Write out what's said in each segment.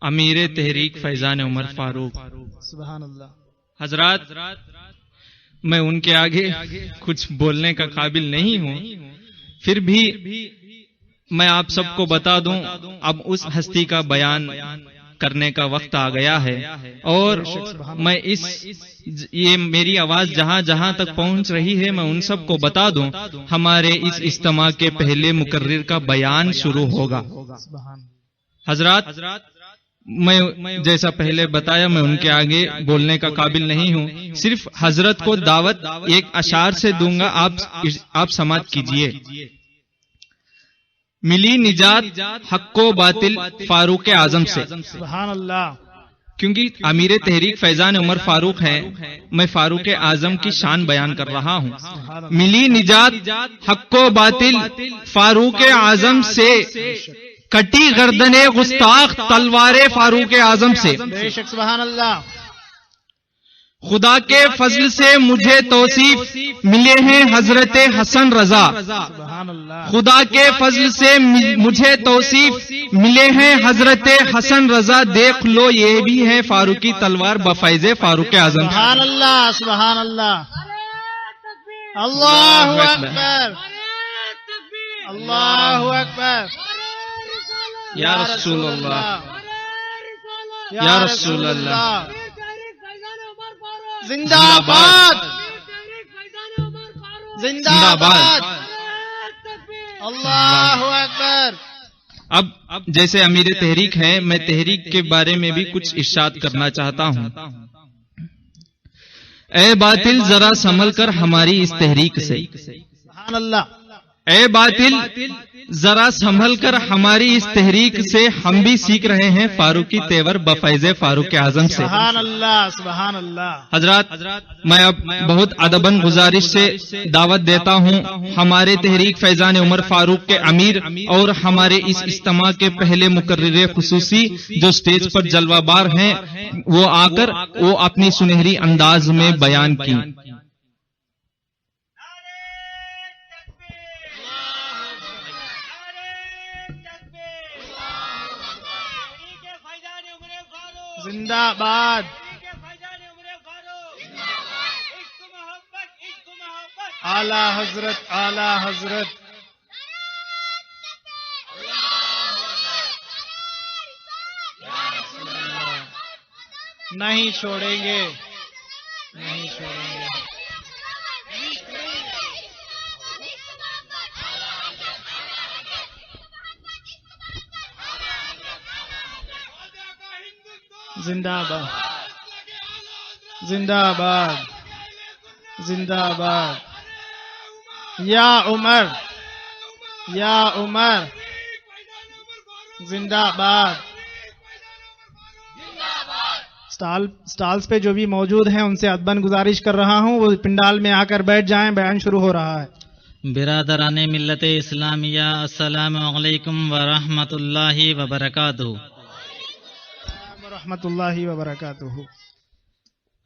امیر تحریک فیضان عمر فاروق۔ سبحان اللہ۔ حضرات، میں ان کے آگے کچھ بولنے کا قابل نہیں ہوں، پھر بھی میں آپ سب کو بتا دوں، اب اس ہستی کا بیان کرنے کا وقت آ گیا ہے، اور میں یہ میری آواز جہاں جہاں تک پہنچ رہی ہے میں ان سب کو بتا دوں، ہمارے اس اجتماع کے پہلے مقرر کا بیان شروع ہوگا۔ حضرات، میں جیسا پہلے بتایا میں ان کے آگے بولنے کا قابل نہیں ہوں، صرف حضرت کو دعوت ایک اشعار سے دوں گا، آپ سماعت کیجئے۔ ملی نجات حق و باطل فاروق اعظم سے۔ سبحان اللہ۔ کیونکہ امیر تحریک فیضان عمر فاروق ہیں، میں فاروق اعظم کی شان بیان کر رہا ہوں۔ ملی نجات حق و باطل فاروق اعظم سے، کٹی گردن گستاخ تلوار فاروق اعظم سے۔ بے شک سبحان اللہ۔ خدا کے فضل سے مجھے توصیف ملے ہیں حضرت حسن رضا۔ سبحان اللہ۔ خدا کے فضل سے مجھے توصیف ملے ہیں حضرت حسن رضا، دیکھ لو یہ بھی ہے فاروقی تلوار بفیض فاروق اعظم۔ سبحان اللہ سبحان اللہ۔ اللہ اکبر اللہ اکبر۔ یا رسول اللہ، یا رسول اللہ، زندہ باد زندہ باد۔ اللہ اکبر۔ اب جیسے امیر تحریک ہے، میں تحریک کے بارے میں بھی کچھ ارشاد کرنا چاہتا ہوں۔ اے باطل ذرا سنبھل کر ہماری اس تحریک سے۔ سبحان اللہ۔ اے باطل ذرا سنبھل کر ہماری اس تحریک سے، ہم بھی سیکھ رہے ہیں فاروقی تیور بفیض فاروق اعظم سے۔ سبحان اللہ سبحان اللہ۔ حضرات، میں اب بہت ادباً گزارش سے دعوت دیتا ہوں ہمارے تحریک فیضان عمر فاروق کے امیر اور ہمارے اس اجتماع کے پہلے مقرر خصوصی جو سٹیج پر جلوہ بار ہیں، وہ آ کر وہ اپنی سنہری انداز میں بیان کی۔ زندہ باد۔ اعلی حضرت اعلی حضرت۔ نہیں چھوڑیں گے نہیں چھوڑیں گے۔ زندہ باد زندہ باد زندہ باد۔ یا عمر یا عمر زندہ باد۔ سٹالز پہ جو بھی موجود ہیں ان سے ادباً گزارش کر رہا ہوں وہ پنڈال میں آ کر بیٹھ جائیں، بیان شروع ہو رہا ہے۔ برادران ملت اسلامیہ، السلام علیکم ورحمۃ اللہ وبرکاتہ۔ ورحمۃ اللہ وبرکاتہ۔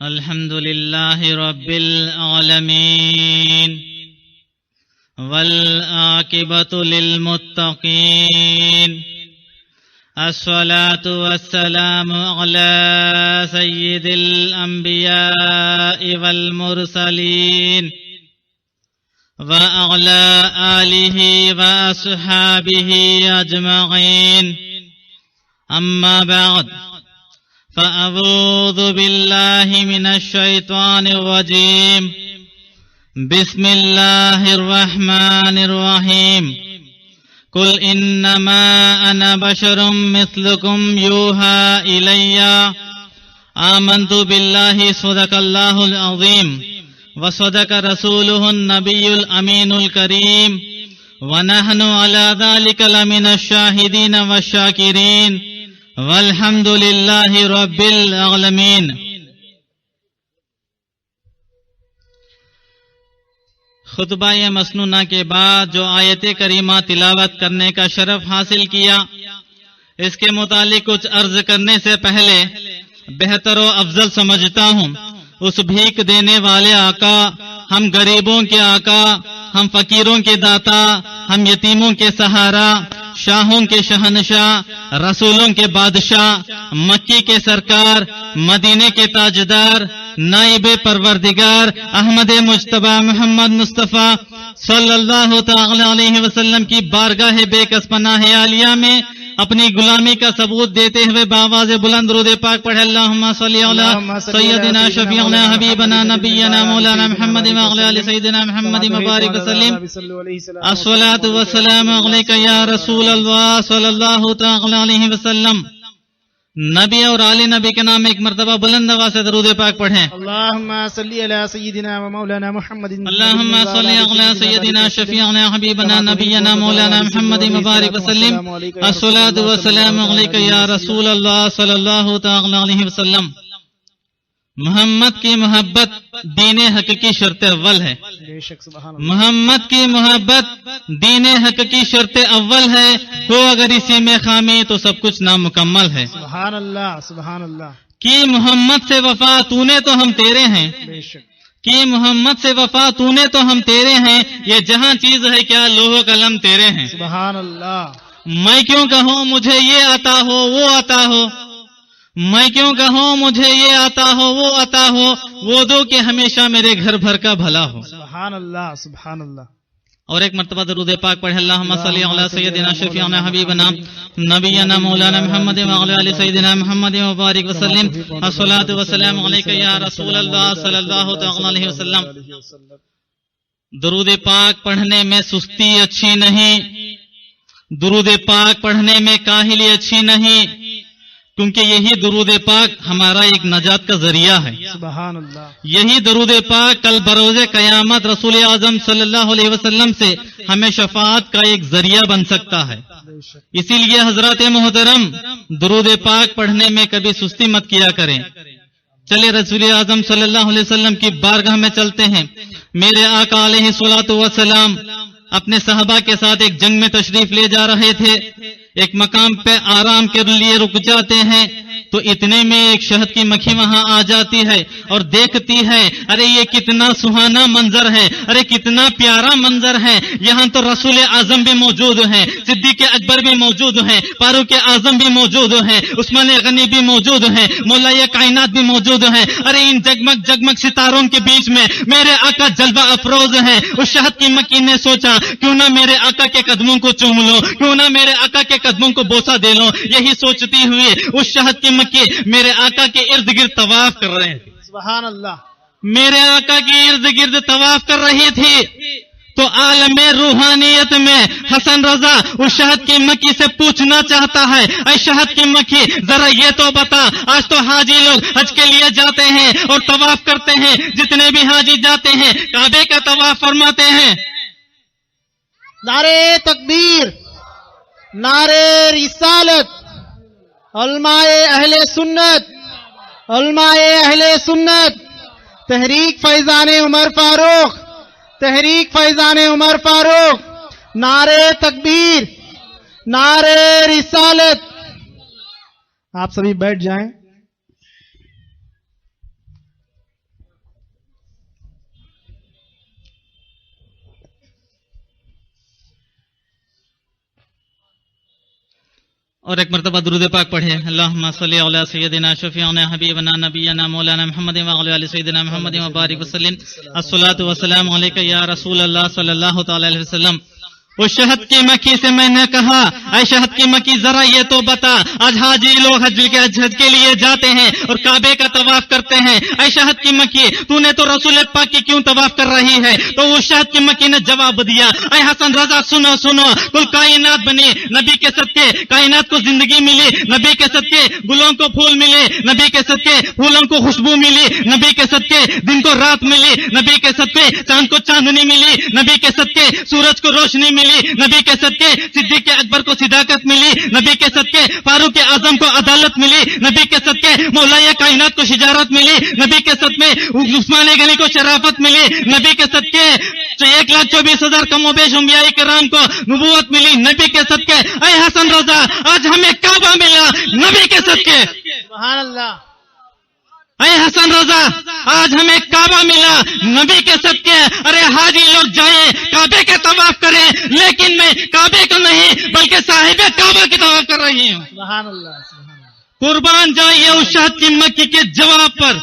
الحمد للہ رب العالمین والعاقبۃ للمتقین، الصلاۃ والسلام علی سید الانبیاء والمرسلین وعلی آلہ واصحابہ اجمعین، اما بعد فأعوذ باللہ من الشیطان الرجیم، بسم اللہ الرحمن الرحیم، قل انما انا بشر مثلکم یوحى الی، آمنت باللہ صدق اللہ العظیم وصدق رسولہ النبی الامین الکریم، ونحن علی ذلک لمن الشاہدین والشاکرین، والحمد للہ رب العالمین۔ خطبہ مسنونہ کے بعد جو آیت کریمہ تلاوت کرنے کا شرف حاصل کیا، اس کے متعلق کچھ عرض کرنے سے پہلے بہتر و افضل سمجھتا ہوں اس بھیک دینے والے آقا، ہم غریبوں کے آقا، ہم فقیروں کے داتا، ہم یتیموں کے سہارا، شاہوں کے شہنشاہ، رسولوں کے بادشاہ، مکی کے سرکار، مدینے کے تاجدار، نائب پروردگار احمد مجتبی محمد مصطفیٰ صلی اللہ تعالی علیہ وسلم کی بارگاہ بے کس پناہ عالیہ میں اپنی غلامی کا ثبوت دیتے ہوئے بآواز بلند درود پاک پڑھے اللہم صلی علی سیدنا شفیعنا حبیبنا نبینا مولانا محمد وعلی آل سیدنا محمد مبارک وسلم الصلاۃ والسلام علیک یا رسول اللہ صلی اللہ تعالی علیہ وسلم۔ نبی اور آل نبی کے نام ایک مرتبہ بلند آواز سے درود پاک پڑھیں۔ اللہم صلی علی سیدنا و مولانا محمد اللہم صلی علی سیدنا شفیعنا حبیبنا نبینا مولانا محمد مبارک وسلم الصلاۃ والسلام علیک یا رسول اللہ صلی اللہ تعالی علیہ وسلم۔ محمد کی محبت دین حق کی شرط اول ہے۔ بے شک سبحان اللہ۔ محمد کی محبت دین حق کی شرط اول ہے، ہو اگر اسی میں خامی تو سب کچھ نامکمل ہے۔ سبحان اللہ سبحان اللہ۔ کہ محمد سے وفا تو نے تو ہم تیرے ہیں، بے شک کہ محمد سے وفا تو نے تو ہم تیرے ہیں، یہ جہاں چیز ہے کیا لوح و قلم تیرے ہیں۔ سبحان اللہ۔ میں کیوں کہوں مجھے یہ عطا ہو وہ عطا ہو، میں کیوں کہوں مجھے یہ عطا ہو وہ عطا ہو، وہ دو کہ ہمیشہ میرے گھر بھر کا بھلا ہو۔ سبحان اللہ سبحان اللہ۔ اور ایک مرتبہ درود پاک پڑھے اللہم صلی علی سیدنا شفیعنا حبیبنا نبینا مولانا محمد وعلی آل سیدنا محمد مبارک وسلم الصلاۃ والسلام علیک یا رسول اللہ صلی اللہ تعالی علیہ وسلم۔ درود پاک پڑھنے میں سستی اچھی نہیں، درود پاک پڑھنے میں کاہلی اچھی نہیں، کیونکہ یہی درود پاک ہمارا ایک نجات کا ذریعہ ہے۔ سبحان اللہ۔ یہی درود پاک کل بروز قیامت رسول اعظم صلی اللہ علیہ وسلم سے ہمیں شفاعت کا ایک ذریعہ بن سکتا ہے۔ اسی لیے حضرات محترم درود پاک پڑھنے میں کبھی سستی مت کیا کریں۔ چلے رسول اعظم صلی اللہ علیہ وسلم کی بارگاہ میں چلتے ہیں۔ میرے آقا علیہ الصلوۃ والسلام اپنے صحابہ کے ساتھ ایک جنگ میں تشریف لے جا رہے تھے، ایک مقام پہ آرام کے لیے رک جاتے ہیں تو اتنے میں ایک شہد کی مکھی وہاں آ جاتی ہے اور دیکھتی ہے، ارے یہ کتنا سہانا منظر ہے، ارے کتنا پیارا منظر ہے، یہاں تو رسول اعظم بھی موجود ہیں، صدیق اکبر بھی موجود ہیں، فاروق اعظم بھی موجود ہیں، عثمان غنی بھی موجود ہیں، مولا کائنات بھی موجود ہیں، ارے ان جگمگ جگمگ ستاروں کے بیچ میں میرے آقا جلوہ افروز ہیں۔ اس شہد کی مکھی نے سوچا کیوں نہ میرے آقا کے قدموں کو چوم لو، کیوں نہ میرے آقا کے قدموں کو بوسہ دے لو۔ یہی سوچتی ہوئی اس شہد کی مکھی میرے آقا کے ارد گرد طواف کر رہے تھے۔ سبحان اللہ۔ میرے آقا کے ارد گرد طواف کر رہی تھی تو عالم روحانیت میں حسن رضا اس شہد کی مکھی سے پوچھنا چاہتا ہے، اے شہد کی مکھی ذرا یہ تو بتا، آج تو حاجی لوگ حج کے لیے جاتے ہیں اور طواف کرتے ہیں، جتنے بھی حاجی جاتے ہیں کعبے کا طواف فرماتے ہیں۔ نعرے تکبیر، نعرے رسالت، علماء اہل سنت، علماء اہل سنت، تحریک فیضان عمر فاروق، تحریک فیضان عمر فاروق، نعرے تکبیر، نعرے رسالت۔ آپ سبھی بیٹھ جائیں۔ اور ایک مرتبہ درود پاک پڑھے اللہم صلی علی سیدنا شفیعنا حبیبنا نبینا مولانا محمد وعلی آل سیدنا محمد مبارک وسلم الصلاۃ والسلام علیک یا رسول اللہ صلی اللہ تعالی علیہ وسلم۔ اس شہد کی مکھی سے میں نے کہا، اے شہد کی مکھی ذرا یہ تو بتا، آج حاجی لوگ حج کے لیے جاتے ہیں اور کعبے کا طواف کرتے ہیں، اے شہد کی مکھی تو نے تو رسول پاک کی کیوں طواف کر رہی ہے؟ تو اس شہد کی مکھی نے جواب دیا، اے حسن رضا سنو سنو، کل کائنات بنی نبی کے صدقے، کائنات کو زندگی ملی نبی کے صدقے، گلوں کو پھول ملے نبی کے صدقے، پھولوں کو خوشبو ملی نبی کے صدقے، دن کو رات ملی نبی کے صدقے، چاند کو چاندنی ملی نبی کے صدقے، سورج کو روشنی ملی نبی کے صدقے، صدیق اکبر کو صداقت ملی نبی کے صدقے، فاروق اعظم کو عدالت ملی نبی کے صدقے، مولا کائنات کو شجاعت ملی نبی کے صدقے، عثمان غنی کو شرافت ملی نبی کے صدقے، 1,24,000 کم و بیش انبیاء کرام کو نبوت ملی نبی کے صدقے۔ اے حسن رضا آج ہمیں کعبہ ملا نبی کے صدقے۔ سبحان اللہ۔ اے حسن رضا، آج ہمیں کعبہ ملا نبی کے صدقے. ارے حاجی لوگ جائیں کعبے کے طواف کریں، لیکن میں کعبے کو نہیں بلکہ صاحب کعبہ کی طواف کر رہی ہوں. سبحان اللہ سبحان اللہ. قربان جائیے اس شہد کی مکی کے جواب پر.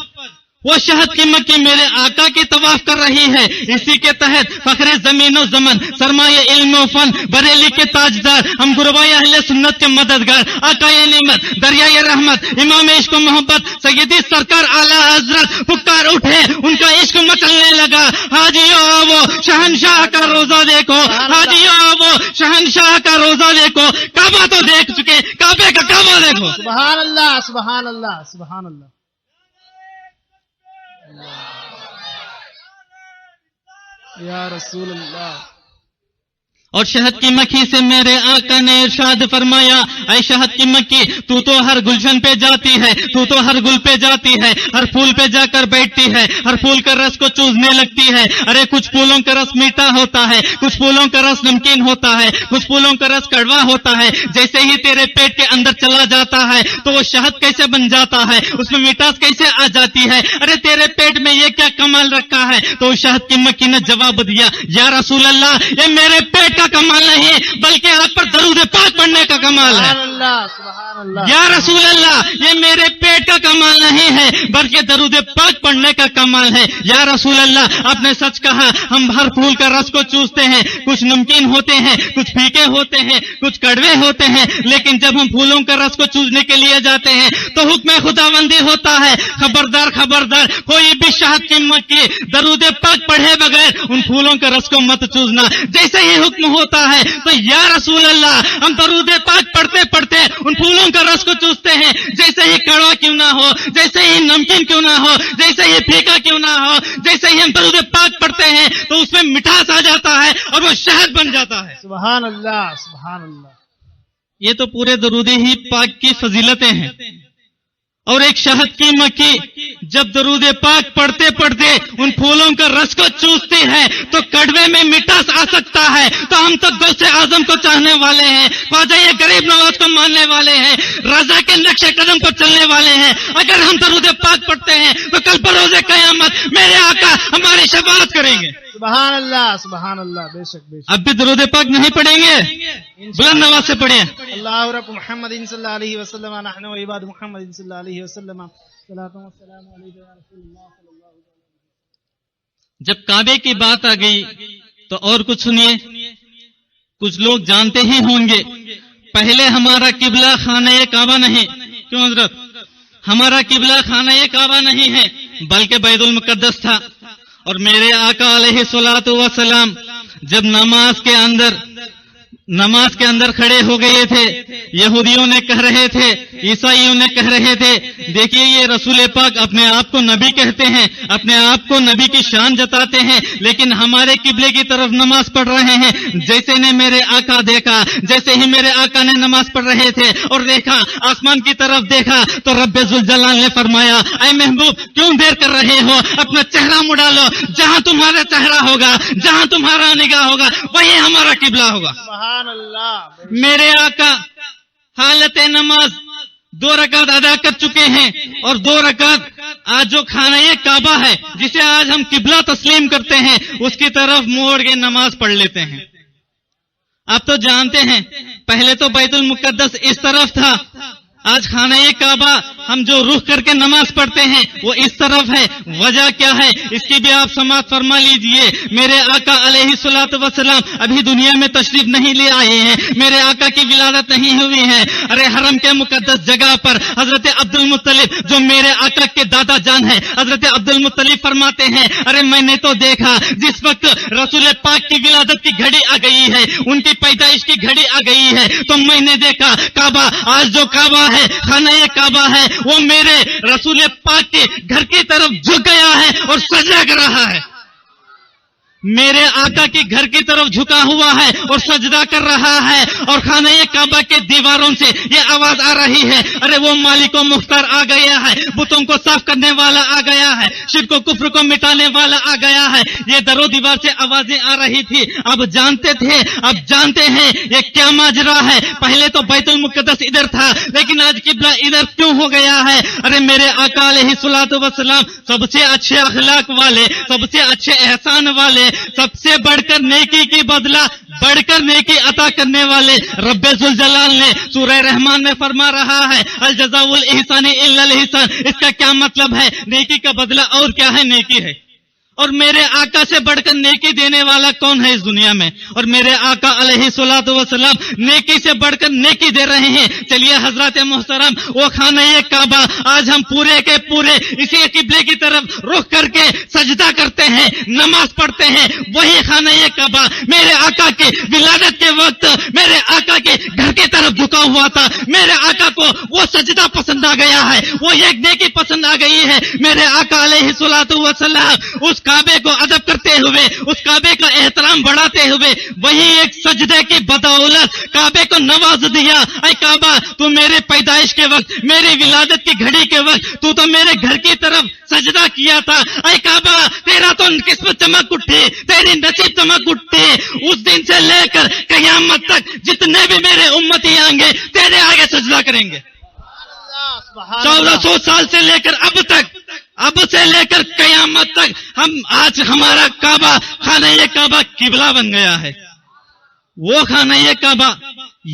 وہ شہد کی مکی میرے آقا کی طواف کر رہی ہے. اسی کے تحت فخر زمین و زمن، سرمایہ علم و فن، بریلی کے تاجدار، ہم گروائے اہل سنت کے مددگار، آقائے نعمت، دریائے رحمت، امام عشق و محبت سیدی سرکار اعلی حضرت پکار اٹھے، ان کا عشق مچلنے لگا. حاجیو آو شہنشاہ کا روزہ دیکھو، حاجیو آو شہنشاہ کا روزہ دیکھو. کعبہ تو دیکھ چکے، کعبے کا کعبہ دیکھو. سبحان اللہ سبحان اللہ سبحان اللہ. یا رسول اللہ. اور شہد کی مکھی سے میرے آقا نے ارشاد فرمایا، اے شہد کی مکھی، تو تو ہر گلشن پہ جاتی ہے، تو تو ہر گل پہ جاتی ہے، ہر پھول پہ جا کر بیٹھتی ہے، ہر پھول کا رس کو چوسنے لگتی ہے. ارے کچھ پھولوں کا رس میٹھا ہوتا ہے، کچھ پھولوں کا رس نمکین ہوتا ہے، کچھ پھولوں کا رس کڑوا ہوتا ہے. جیسے ہی تیرے پیٹ کے اندر چلا جاتا ہے تو وہ شہد کیسے بن جاتا ہے، اس میں مٹھاس کیسے آ جاتی ہے. ارے تیرے پیٹ میں یہ کیا کمال رکھا ہے. تو شہد کی مکھی نے جواب دیا، یا رسول اللہ، یہ میرے پیٹ کا کمال نہیں بلکہ آپ پر درود پاک پڑھنے کا کمال ہے. سبحان اللہ سبحان اللہ. یا رسول اللہ، یہ میرے پیٹ کا کمال نہیں ہے بلکہ درود پاک پڑھنے کا کمال ہے. یا رسول اللہ، آپ نے سچ کہا. ہم ہر پھول کا رس کو چوستے ہیں، کچھ نمکین ہوتے ہیں، کچھ پھیکے ہوتے ہیں، کچھ کڑوے ہوتے ہیں، لیکن جب ہم پھولوں کا رس کو چوسنے کے لیے جاتے ہیں تو حکم خداوندی ہوتا ہے، خبردار خبردار، کوئی بھی شہد کی مکھی درود پاک پڑھے بغیر ان پھولوں کا رس کو مت چوسنا. جیسے ہی حکم ہوتا ہے تو یا رسول اللہ، ہم درود پاک پڑھتے پڑھتے ان پھولوں کا رس کو چوستے ہیں. جیسے ہی کڑوا کیوں نہ ہو، جیسے ہی نمکین کیوں نہ ہو، جیسے ہی پھیکا کیوں نہ ہو، جیسے ہی ہم درود پاک پڑھتے ہیں تو اس میں مٹھاس آ جاتا ہے اور وہ شہد بن جاتا ہے. سبحان اللہ سبحان اللہ. یہ تو پورے درود ہی پاک کی فضیلتیں ہیں. اور ایک شہد کی مکھی جب درود پاک پڑھتے پڑھتے ان پھولوں کا رس کو چوستی ہے تو کڑوے میں مٹھاس آ سکتا ہے. تو ہم تو غوث اعظم کو چاہنے والے ہیں، خواجہ غریب نواز کو ماننے والے ہیں، رضا کے نقش قدم کو چلنے والے ہیں. اگر ہم درود پاک پڑھتے ہیں تو کل بروز قیامت میرے آقا ہماری شفاعت کریں گے. سبحان اللہ سبحان اللہ. بے شک بے شک. اب بھی درود پاک نہیں پڑھیں گے؟ بلند آواز سے پڑھیں. اللہ رب محمد صلی اللہ علیہ وسلم نحن و عباد محمد صلی اللہ علیہ وسلم صلاۃ و سلام علیک یا رسول اللہ صلی اللہ علیہ وسلم. جب کعبے کی بات آ گئی تو اور کچھ سنیے. کچھ لوگ جانتے ہی ہوں گے، پہلے ہمارا قبلہ خانہ کعبہ نہیں. کیوں حضرت؟ ہمارا قبلہ خانہ کعبہ نہیں ہے بلکہ بیت المقدس تھا. اور میرے آقا علیہ الصلوۃ والسلام جب نماز کے اندر کھڑے ہو گئے تھے، یہودیوں نے کہہ رہے تھے، عیسائیوں نے کہہ رہے تھے، دیکھیے یہ رسول پاک اپنے آپ کو نبی کہتے ہیں، اپنے آپ کو نبی کی شان جتاتے ہیں، لیکن ہمارے قبلے کی طرف نماز پڑھ رہے ہیں. جیسے نے میرے آقا دیکھا، جیسے ہی میرے آقا نے نماز پڑھ رہے تھے اور دیکھا، آسمان کی طرف دیکھا تو رب ذوالجلال نے فرمایا، اے محبوب کیوں دیر کر رہے ہو، اپنا چہرہ مڑا لو. جہاں تمہارا چہرہ ہوگا، جہاں تمہارا نگاہ ہوگا، وہی ہمارا قبلہ ہوگا. سبحان اللہ. میرے آقا حالت نماز 2 رکعت ادا کر چکے ہیں اور 2 رکعت آج جو خانہ کعبہ ہے جسے آج ہم قبلہ تسلیم کرتے ہیں اس کی طرف موڑ کے نماز پڑھ لیتے ہیں. آپ تو جانتے ہیں پہلے تو بیت المقدس اس طرف تھا، آج خانہ کعبہ ہم جو رخ کر کے نماز پڑھتے ہیں وہ اس طرف ہے. وجہ کیا ہے اس کی بھی آپ سماعت فرما لیجئے. میرے آقا علیہ الصلوۃ والسلام ابھی دنیا میں تشریف نہیں لے آئے ہیں، میرے آقا کی ولادت نہیں ہوئی ہے. ارے حرم کے مقدس جگہ پر حضرت عبد المطلب جو میرے آقا کے دادا جان ہیں، حضرت عبد المطلب فرماتے ہیں، ارے میں نے تو دیکھا جس وقت رسول پاک کی ولادت کی گھڑی آ گئی ہے، ان کی پیدائش کی گھڑی آ گئی ہے، تو میں نے دیکھا کعبہ، آج جو کعبہ ہے خانہ کعبہ ہے وہ میرے رسول پاک کے گھر کی طرف جھک گیا ہے اور سجدہ کر رہا ہے. میرے آقا کے گھر کی طرف جھکا ہوا ہے اور سجدہ کر رہا ہے، اور خانہ کعبہ کے دیواروں سے یہ آواز آ رہی ہے، ارے وہ مالک و مختار آ گیا ہے، بتوں کو صاف کرنے والا آ گیا ہے، شرک و کفر کو مٹانے والا آ گیا ہے۔ یہ در و دیوار سے آوازیں آ رہی تھی۔ اب جانتے ہیں یہ کیا ماجرا ہے۔ پہلے تو بیت المقدس ادھر تھا، لیکن آج قبلہ ادھر کیوں ہو گیا ہے؟ ارے میرے آقا علیہ الصلوۃ والسلام سب سے اچھے اخلاق والے، سب سے اچھے احسان والے، سب سے بڑھ کر نیکی کی بدلہ بڑھ کر نیکی عطا کرنے والے رب ذوالجلال نے سورہ رحمان میں فرما رہا ہے، الجزاء الاحسان الا الاحسان۔ اس کا کیا مطلب ہے؟ نیکی کا بدلہ اور کیا ہے؟ نیکی ہے۔ اور میرے آقا سے بڑھ کر نیکی دینے والا کون ہے اس دنیا میں؟ اور میرے آقا علیہ الصلوۃ والسلام نیکی سے بڑھ کر نیکی دے رہے ہیں۔ چلیے حضرات محترم، وہ خانہ کعبہ آج ہم پورے کے پورے اسی قبلے کی طرف رخ کر کے سجدہ کرتے ہیں، نماز پڑھتے ہیں۔ وہی خانہ کعبہ میرے آقا کی ولادت کے وقت میرے آقا کے گھر کی طرف جھکا ہوا تھا۔ میرے آقا کو وہ سجدہ پسند آ گیا ہے، وہ ایک نیکی پسند آ گئی ہے۔ میرے آقا علیہ الصلوۃ والسلام اس کعبے کو ادب کرتے ہوئے، اس کعبے کا احترام بڑھاتے ہوئے وہی ایک سجدے کی بدولت کعبے کو نواز دیا۔ اے کعبہ، تو میرے پیدائش کے وقت، میری ولادت کی گھڑی کے وقت تو میرے گھر کی طرف سجدہ کیا تھا۔ اے کعبہ، تیرا تو قسمت چمک اٹھی، تیری نصیب چمک اٹھی۔ اس دن سے لے کر قیامت تک جتنے بھی میرے امتی آئیں گے تیرے آگے سجدہ کریں گے۔ 1400 سال سے لے کر اب سے لے کر قیامت تک آج ہمارا کعبہ، خانہ کعبہ قبلہ بن گیا ہے۔ وہ خانہ کعبہ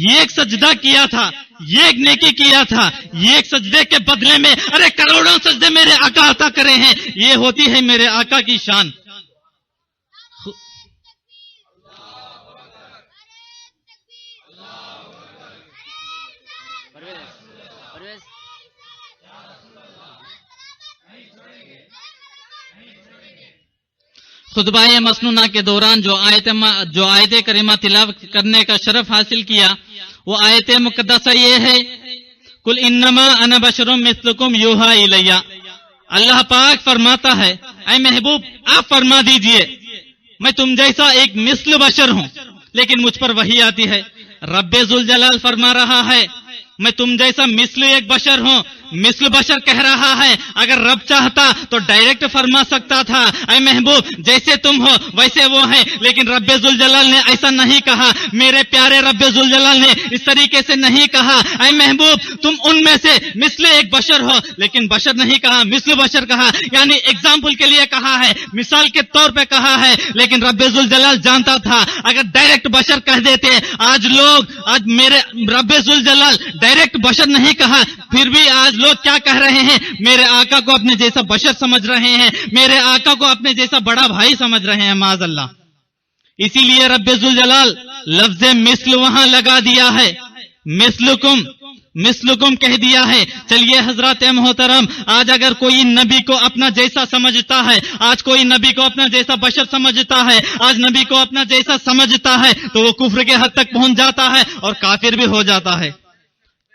یہ ایک سجدہ کیا تھا، یہ ایک نیکی کیا تھا، یہ ایک سجدے کے بدلے میں ارے کروڑوں سجدے میرے آقا عطا کرے ہیں۔ یہ ہوتی ہے میرے آقا کی شان۔ خطبہ مسنونہ کے دوران جو آیت کریمہ تلاوت کرنے کا شرف حاصل کیا وہ آیت مقدسہ یہ ہے، قل انما انا بشر مثلکم یوحی الی۔ اللہ پاک فرماتا ہے، اے محبوب آپ فرما دیجئے میں تم جیسا ایک مثل بشر ہوں، لیکن مجھ پر وحی آتی ہے۔ رب ذوالجلال فرما رہا ہے میں تم جیسا مثل ایک بشر ہوں۔ مثل بشر کہہ رہا ہے، اگر رب چاہتا تو ڈائریکٹ فرما سکتا تھا، اے محبوب جیسے تم ہو ویسے وہ ہیں، لیکن رب ذوالجلال نے ایسا نہیں کہا۔ میرے پیارے رب ذوالجلال نے اس طریقے سے نہیں کہا، اے محبوب تم ان میں سے مثل ایک بشر ہو، لیکن بشر نہیں کہا، مثل بشر کہا، یعنی ایگزامپل کے لیے کہا ہے، مثال کے طور پہ کہا ہے۔ لیکن رب ذوالجلال جانتا تھا اگر ڈائریکٹ بشر کہہ دیتے، آج میرے رب ذوالجلال ڈائریکٹ بشر نہیں کہا، پھر بھی آج لوگ کیا کہہ رہے ہیں؟ میرے آقا کو اپنے جیسا بشر سمجھ رہے ہیں، میرے آقا کو اپنے جیسا بڑا بھائی سمجھ رہے ہیں، معاذ اللہ۔ اسی لیے رب ذوالجلال لفظ مثل وہاں لگا دیا ہے، مثلکم کہہ دیا ہے۔ چلیے حضرات محترم، آج اگر کوئی نبی کو اپنا جیسا سمجھتا ہے، آج کوئی نبی کو اپنا جیسا بشر سمجھتا ہے، آج نبی کو اپنا جیسا سمجھتا ہے، تو وہ کفر کے حد تک پہنچ جاتا ہے اور کافر بھی ہو جاتا ہے۔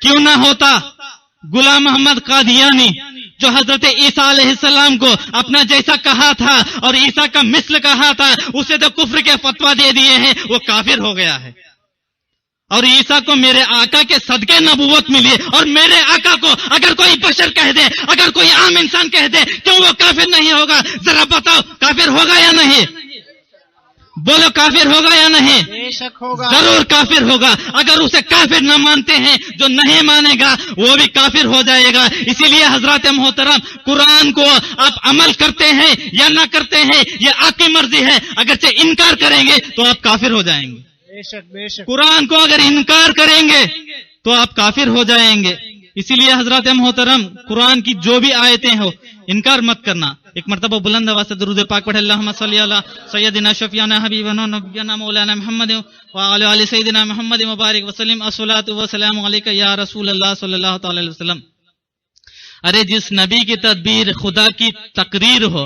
کیوں نہ ہوتا غلام محمد قادیانی جو حضرت عیسیٰ علیہ السلام کو اپنا جیسا کہا تھا اور عیسیٰ کا مثل کہا تھا، اسے تو کفر کے فتویٰ دے دیے ہیں، وہ کافر ہو گیا ہے۔ اور عیسیٰ کو میرے آقا کے صدقے نبوت ملی، اور میرے آقا کو اگر کوئی بشر کہہ دے، اگر کوئی عام انسان کہہ دے، کیوں وہ کافر نہیں ہوگا؟ ذرا بتاؤ، کافر ہوگا یا نہیں؟ بولو کافر ہوگا یا نہیں؟ بے شک ہوگا، ضرور کافر ہوگا۔ اگر اسے کافر نہ مانتے ہیں، جو نہیں مانے گا وہ بھی کافر ہو جائے گا۔ اسی لیے حضرات محترم، قرآن کو آپ عمل کرتے ہیں یا نہ کرتے ہیں یہ آپ کی مرضی ہے، اگرچہ انکار کریں گے تو آپ کافر ہو جائیں گے۔ بے شک بے شک، قرآن کو اگر انکار کریں گے تو آپ کافر ہو جائیں گے۔ اسی لیے حضرات محترم، قرآن کی جو بھی آیتیں ہو انکار مت کرنا۔ ایک مرتبہ بلند آواز سے درود پاک پڑھے، اللہم صلی علی سیدنا شفیعنا حبیبنا نبینا مولانا محمد وعلی آل سیدنا محمد مبارک وسلم، الصلاۃ والسلام علیک یا رسول اللہ صلی اللہ تعالی علیہ وسلم۔ ارے جس نبی کی تدبیر خدا کی تقریر ہو،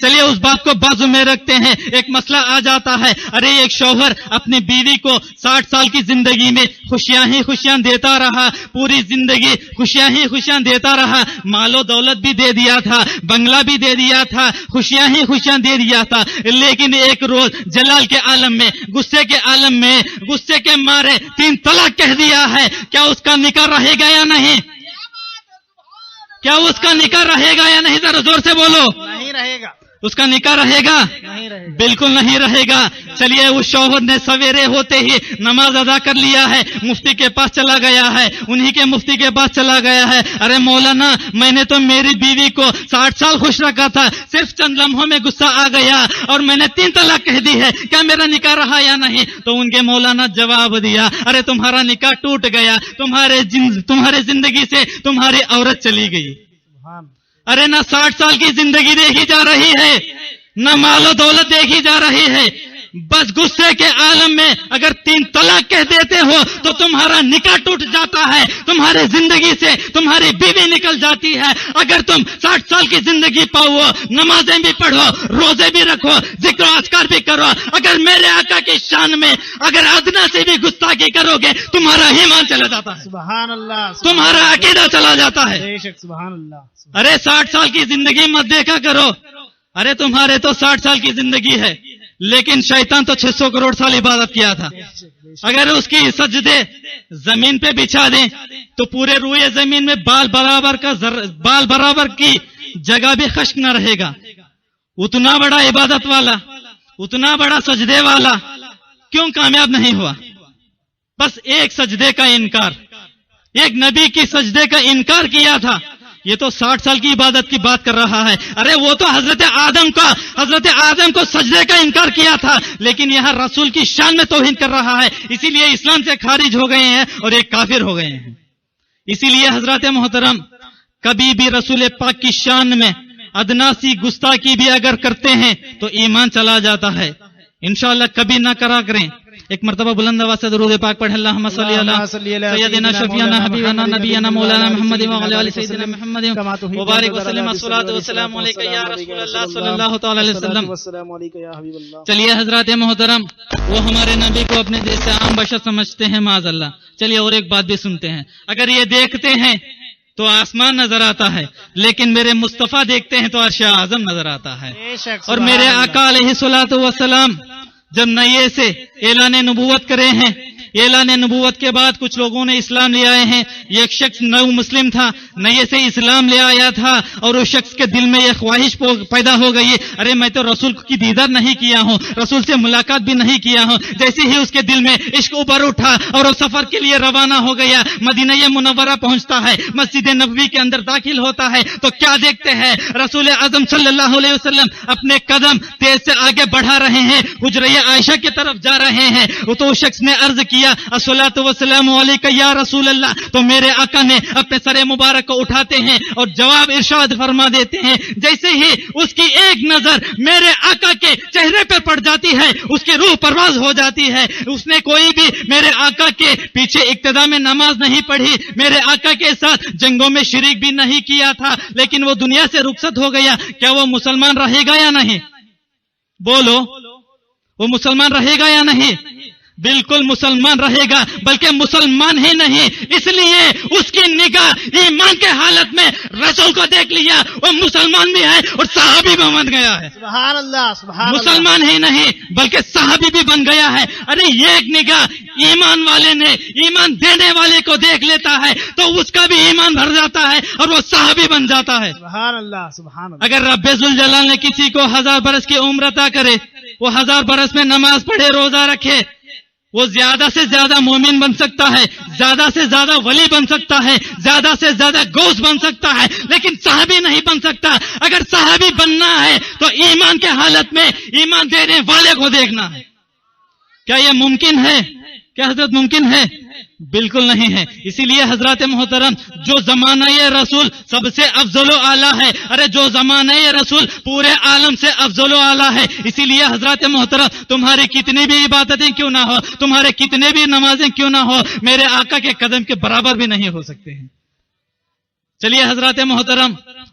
چلیے اس بات کو بازو میں رکھتے ہیں. ایک مسئلہ آ جاتا ہے, ارے ایک شوہر اپنی بیوی کو 60 سال کی زندگی میں خوشیاں ہی خوشیاں دیتا رہا, پوری زندگی خوشیاں ہی خوشیاں دیتا رہا, مال و دولت بھی دے دیا تھا, بنگلہ بھی دے دیا تھا, خوشیاں ہی خوشیاں دے دیا تھا, لیکن ایک روز جلال کے عالم میں, غصے کے عالم میں, غصے کے مارے 3 طلاق کہہ دیا ہے. کیا اس کا نکاح رہے گا یا نہیں؟ کیا اس کا نکاح رہے گا یا نہیں؟ ذرا زور سے بولو. نہیں رہے گا. اس کا نکاح رہے گا؟ نہیں رہے گا. بالکل نہیں رہے گا. چلیے اس شوہر نے سویرے ہوتے ہی نماز ادا کر لیا ہے, مفتی کے پاس چلا گیا ہے, انہی کے مفتی کے پاس چلا گیا ہے. ارے مولانا, میں نے تو میری بیوی کو 60 سال خوش رکھا تھا, صرف چند لمحوں میں غصہ آ گیا اور میں نے 3 طلاق کہہ دی ہے, کیا میرا نکاح رہا یا نہیں؟ تو ان کے مولانا جواب دیا, ارے تمہارا نکاح ٹوٹ گیا, تمہارے زندگی سے تمہاری عورت چلی گئی. ارے نہ 60 سال کی زندگی دیکھی جا رہی ہے, نہ مال و دولت دیکھی جا رہی ہے, بس غصے کے عالم میں اگر 3 طلاق کہہ دیتے ہو تو تمہارا نکاح ٹوٹ جاتا ہے, تمہارے زندگی سے تمہاری بیوی نکل جاتی ہے. اگر تم 60 سال کی زندگی پاؤ, نمازیں بھی پڑھو, روزے بھی رکھو, ذکر و اذکار بھی کرو, اگر میرے آقا کی شان میں اگر ادنا سے بھی گستاخی کرو گے تمہارا ایمان چلا جاتا ہے, سبحان اللہ. تمہارا عقیدہ چلا جاتا ہے. بے شک. سبحان اللہ. ارے 60 سال کی زندگی مت دیکھا کرو. ارے تمہارے تو 60 سال کی زندگی ہے, لیکن شیطان تو 600 کروڑ سال عبادت کیا تھا. اگر اس کی سجدے زمین پہ بچھا دیں تو پورے روئے زمین میں بال برابر کی جگہ بھی خشک نہ رہے گا. اتنا بڑا عبادت والا, اتنا بڑا سجدے والا کیوں کامیاب نہیں ہوا؟ بس ایک سجدے کا انکار, ایک نبی کی سجدے کا انکار کیا تھا. یہ تو 60 سال کی عبادت کی بات کر رہا ہے. ارے وہ تو حضرت آدم کو سجدے کا انکار کیا تھا, لیکن یہاں رسول کی شان میں توہین کر رہا ہے, اسی لیے اسلام سے خارج ہو گئے ہیں اور ایک کافر ہو گئے ہیں. اسی لیے حضرات محترم, کبھی بھی رسول پاک کی شان میں ادنا سی گستاخی بھی اگر کرتے ہیں تو ایمان چلا جاتا ہے. انشاءاللہ کبھی نہ کرا کریں. ایک مرتبہ بلند آواز سے درود پاک پڑھ, اللہم صلی علی سیدنا شفیعنا حبیبنا نبینا مولانا محمد وعلی آل سیدنا محمد وبارک وسلم. الصلاۃ والسلام علیک یا رسول اللہ صلی اللہ تعالی علیہ وسلم. والسلام علیک یا حبیب اللہ. چلیے حضرات محترم, وہ ہمارے نبی کو اپنے جیسے عام بشر سمجھتے ہیں معاذ اللہ. چلیے اور ایک بات بھی سنتے ہیں. اگر یہ دیکھتے ہیں تو آسمان نظر آتا ہے, لیکن میرے مصطفیٰ دیکھتے ہیں تو عرش اعظم نظر آتا ہے. اور میرے آقا علیہ الصلوۃ والسلام جب نئے سے اعلان نبوت کرے ہیں, اعلان نبوت کے بعد کچھ لوگوں نے اسلام لے آئے ہیں. یہ ایک شخص نو مسلم تھا, نئے سے اسلام لے آیا تھا, اور اس شخص کے دل میں یہ خواہش پیدا ہو گئی, ارے میں تو رسول کی دیدار نہیں کیا ہوں, رسول سے ملاقات بھی نہیں کیا ہوں. جیسے ہی اس کے دل میں عشق اوپر اٹھا اور وہ سفر کے لیے روانہ ہو گیا, مدینہ منورہ پہنچتا ہے, مسجد نبوی کے اندر داخل ہوتا ہے تو کیا دیکھتے ہیں, رسول اعظم صلی اللہ علیہ وسلم اپنے قدم تیز سے آگے بڑھا رہے ہیں, حجرہ عائشہ کی طرف جا رہے ہیں. تو اس شخص نے عرض کیا, الصلاۃ والسلام علیک یا رسول اللہ. تو میرے آقا نے اپنے سر مبارک کو اٹھاتے ہیں اور جواب ارشاد فرما دیتے ہیں. جیسے ہی اس کی ایک نظر میرے آقا کے چہرے پر پڑ جاتی ہے, اس کی روح پرواز ہو جاتی ہے. اس نے کوئی بھی میرے آقا کے پیچھے ابتدا میں نماز نہیں پڑھی, میرے آقا کے ساتھ جنگوں میں شریک بھی نہیں کیا تھا, لیکن وہ دنیا سے رخصت ہو گیا. کیا وہ مسلمان رہے گا یا نہیں؟ بولو, وہ مسلمان رہے گا یا نہیں؟ بالکل مسلمان رہے گا, بلکہ مسلمان ہی نہیں, اس لیے اس کی نگاہ ایمان کے حالت میں رسول کو دیکھ لیا, وہ مسلمان بھی ہے اور صحابی بھی بن گیا ہے. سبحان اللہ. سبحان مسلمان ہی نہیں بلکہ صحابی بھی بن گیا ہے. ارے ایک نگاہ ایمان والے نے ایمان دینے والے کو دیکھ لیتا ہے تو اس کا بھی ایمان بھر جاتا ہے اور وہ صحابی بن جاتا ہے. سبحان اللہ. سبحان اللہ. اگر رب ذوالجلال نے کسی کو 1000 برس کی عمر عطا کرے, وہ 1000 برس میں نماز پڑھے, روزہ رکھے, وہ زیادہ سے زیادہ مومن بن سکتا ہے, زیادہ سے زیادہ ولی بن سکتا ہے, زیادہ سے زیادہ غوث بن سکتا ہے, لیکن صحابی نہیں بن سکتا. اگر صحابی بننا ہے تو ایمان کے حالت میں ایمان دینے والے کو دیکھنا ہے. کیا یہ ممکن ہے؟ کیا حضرت ممکن ہے؟ بالکل نہیں ہے. اسی لیے حضرات محترم, جو زمانہ یہ رسول سب سے افضل و اعلیٰ ہے, ارے جو زمانہ یہ رسول پورے عالم سے افضل و اعلیٰ ہے. اسی لیے حضرات محترم, تمہاری کتنی بھی عبادتیں کیوں نہ ہو, تمہارے کتنے بھی نمازیں کیوں نہ ہو, میرے آقا کے قدم کے برابر بھی نہیں ہو سکتے ہیں. چلیے حضرات محترم,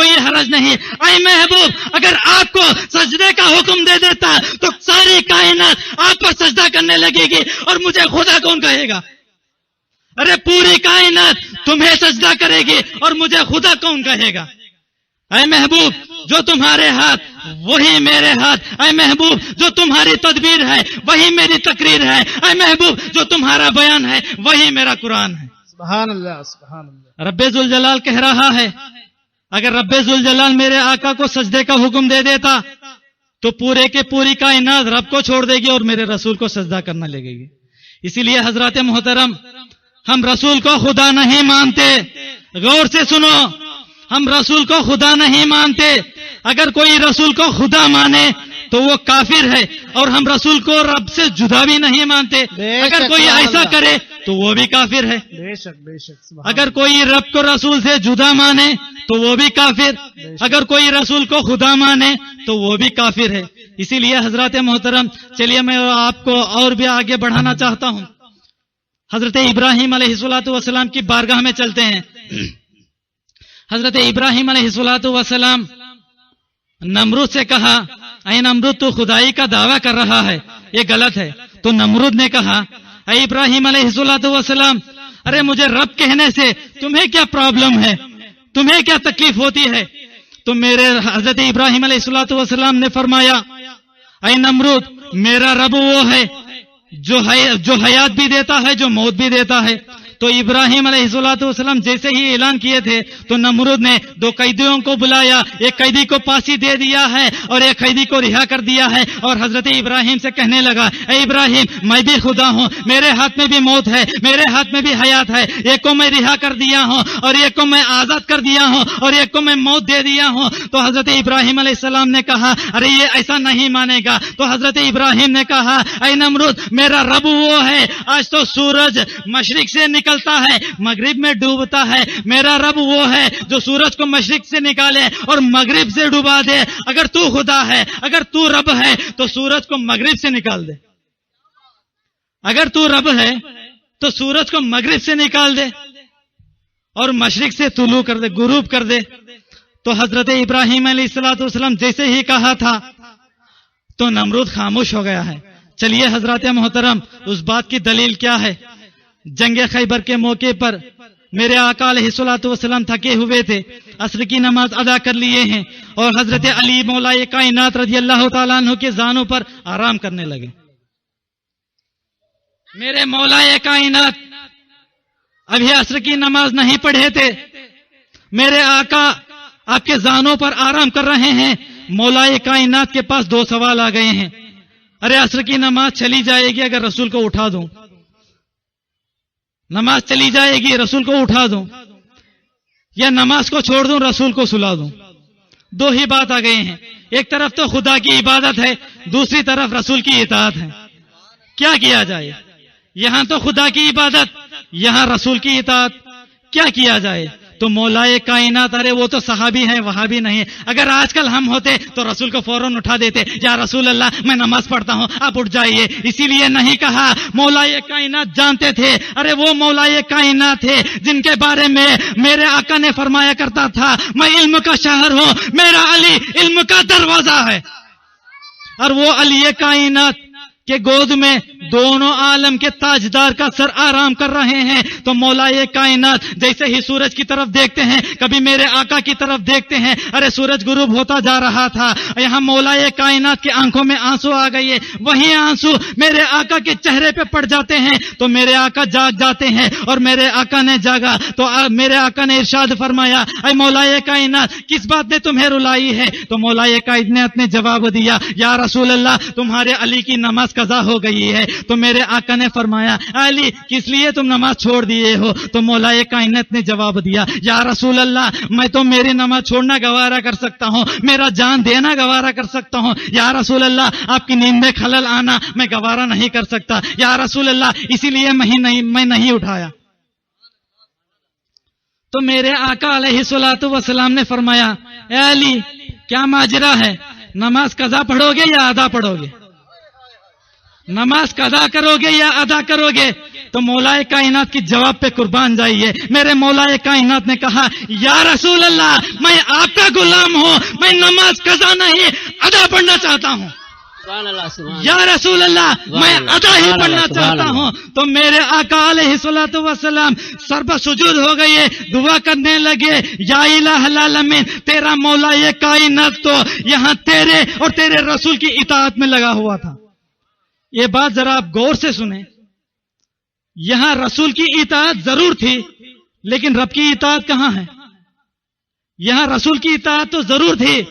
کوئی حرج نہیں. اے محبوب اگر آپ کو سجدے کا حکم دے دیتا تو ساری کائنات آپ پر سجدہ کرنے لگے گی اور مجھے خدا کون کہے گا؟ ارے پوری کائنات تمہیں سجدہ کرے گی اور مجھے خدا کون کہے گا؟ اے محبوب جو تمہارے ہاتھ وہی میرے ہاتھ. اے محبوب جو تمہاری تدبیر ہے وہی میری تقریر ہے. اے محبوب جو تمہارا بیان ہے وہی میرا قرآن ہے. سبحان اللہ سبحان اللہ. رب ذوالجلال کہہ رہا ہے اگر رب ذوالجلال میرے آقا کو سجدے کا حکم دے دیتا تو پورے کے پوری کائنات رب کو چھوڑ دے گی اور میرے رسول کو سجدہ کرنا لگے گی. اسی لیے حضرات محترم ہم رسول کو خدا نہیں مانتے. غور سے سنو، ہم رسول کو خدا نہیں مانتے. اگر کوئی رسول کو خدا مانے تو وہ کافر ہے اور ہم رسول کو رب سے جدا بھی نہیں مانتے. اگر کوئی ایسا کرے تو وہ بھی کافر ہے. بے شک بے شک. اگر کوئی رب کو رسول سے جدا مانے تو وہ بھی کافر. اگر کوئی رسول کو خدا مانے تو وہ بھی کافر ہے. اسی لیے حضرات محترم چلیے میں آپ کو اور بھی آگے بڑھانا چاہتا ہوں. حضرت ابراہیم علیہ الصلوۃ والسلام کی بارگاہ میں چلتے ہیں. حضرت ابراہیم علیہ الصلوۃ والسلام نمرود سے کہا اے نمرود تو خدائی کا دعویٰ کر رہا ہے، یہ غلط ہے. تو نمرود نے کہا اے ابراہیم علیہ الصلوۃ والسلام ارے مجھے رب کہنے سے تمہیں کیا پرابلم ہے، تمہیں کیا تکلیف ہوتی ہے؟ تو میرے حضرت ابراہیم علیہ الصلوۃ والسلام نے فرمایا اے نمرود میرا رب وہ ہے جو حیات بھی دیتا ہے جو موت بھی دیتا ہے. تو ابراہیم علیہ الصلوۃ والسلام جیسے ہی اعلان کیے تھے تو نمرود نے 2 قیدیوں کو بلایا، ایک قیدی کو پھانسی دے دیا ہے اور ایک قیدی کو رہا کر دیا ہے اور حضرت ابراہیم سے کہنے لگا اے ابراہیم میں بھی خدا ہوں، میرے ہاتھ میں بھی موت ہے، میرے ہاتھ میں بھی حیات ہے. ایک کو میں رہا کر دیا ہوں اور ایک کو میں آزاد کر دیا ہوں اور ایک کو میں موت دے دیا ہوں. تو حضرت ابراہیم علیہ السلام نے کہا ارے یہ ایسا نہیں مانے گا. تو حضرت ابراہیم نے کہا اے نمرود میرا رب وہ ہے آج تو سورج مشرق سے نکلتا ہے مغرب میں ڈوبتا ہے. میرا رب وہ ہے جو سورج کو مشرق سے نکالے اور مغرب سے ڈوبا دے. اگر تو خدا ہے، اگر تو رب ہے تو سورج کو مغرب سے نکال دے. اگر تو رب ہے تو سورج کو مغرب سے نکال دے اور مشرق سے طلوع کر دے، غروب کر دے. تو حضرت ابراہیم علیہ الصلوۃ والسلام جیسے ہی کہا تھا تو نمرود خاموش ہو گیا ہے. چلیے حضرات محترم اس بات کی دلیل کیا ہے؟ جنگ خیبر کے موقع پر میرے آقا علیہ الصلوۃ والسلام تھکے ہوئے تھے، عصر کی نماز ادا کر لیے ہیں اور حضرت علی مولا کائنات رضی اللہ تعالیٰ عنہ کے زانوں پر آرام کرنے لگے. میرے مولا کائنات ابھی عصر کی نماز نہیں پڑھے تھے، میرے آقا آپ کے زانوں پر آرام کر رہے ہیں. مولا کائنات کے پاس 2 سوال آ گئے ہیں. ارے عصر کی نماز چلی جائے گی اگر رسول کو اٹھا دوں، نماز چلی جائے گی رسول کو اٹھا دوں، یا نماز کو چھوڑ دوں رسول کو سلا دوں. 2 ہی بات آ گئے ہیں. ایک طرف تو خدا کی عبادت ہے، دوسری طرف رسول کی اطاعت ہے. کیا کیا جائے؟ یہاں تو خدا کی عبادت، یہاں رسول کی اطاعت. کیا کیا جائے؟ تو مولا کائنات ارے وہ تو صحابی ہیں وہاں بھی نہیں. اگر آج کل ہم ہوتے تو رسول کو فوراً اٹھا دیتے، یا رسول اللہ میں نماز پڑھتا ہوں آپ اٹھ جائیے. اسی لیے نہیں کہا. مولا کائنات جانتے تھے ارے وہ مولا کائنات تھے جن کے بارے میں میرے آقا نے فرمایا کرتا تھا میں علم کا شہر ہوں، میرا علی علم کا دروازہ ہے. اور وہ علی کائنات کہ گود میں دونوں عالم کے تاجدار کا سر آرام کر رہے ہیں. تو مولا کائنات جیسے ہی سورج کی طرف دیکھتے ہیں، کبھی میرے آقا کی طرف دیکھتے ہیں، ارے سورج غروب ہوتا جا رہا تھا. یہاں مولا کائنات کی آنکھوں میں آنسو آ گئے، وہی آنسو میرے آقا کے چہرے پہ پڑ جاتے ہیں. تو میرے آقا جاگ جاتے ہیں اور میرے آقا نے جاگا تو میرے آقا نے ارشاد فرمایا اے مولا کائنات کس بات نے تمہیں رلائی ہے؟ تو مولا کائنات نے جواب دیا یا رسول اللہ تمہارے علی کی نماز قضا ہو گئی ہے. تو میرے آقا نے فرمایا علی کس لیے تم نماز چھوڑ دیے ہو؟ تو مولا کائنات نے جواب دیا یا رسول اللہ میں تو میری نماز چھوڑنا گوارا کر سکتا ہوں، میرا جان دینا گوارا کر سکتا ہوں. یا رسول اللہ آپ کی نیند میں خلل آنا میں گوارا نہیں کر سکتا. یا رسول اللہ اسی لیے میں نہیں اٹھایا. تو میرے آقا علیہ الصلوۃ والسلام نے فرمایا اے علی کیا ماجرا ہے؟ نماز قضا پڑھو گے یا ادا پڑھو گے؟ نماز قضا کرو گے یا ادا کرو گے؟ تو مولا کائنات کی جواب پہ قربان جائیے. میرے مولا کائنات نے کہا یا رسول اللہ میں آپ کا غلام ہوں, میں نماز قضا نہیں ادا پڑھنا چاہتا ہوں. یا رسول اللہ میں ادا ہی پڑھنا چاہتا ہوں. تو میرے آقا علیہ الصلوۃ والسلام سر پر سجود ہو گئے, دعا کرنے لگے یا الہ العالمین تیرا مولا یہ کائنات تو یہاں تیرے اور تیرے رسول کی اطاعت میں لگا ہوا تھا. یہ بات ذرا آپ غور سے سنیں, یہاں رسول کی اطاعت ضرور تھی لیکن رب کی اطاعت کہاں ہے؟ یہاں رسول کی اطاعت تو ضرور تھی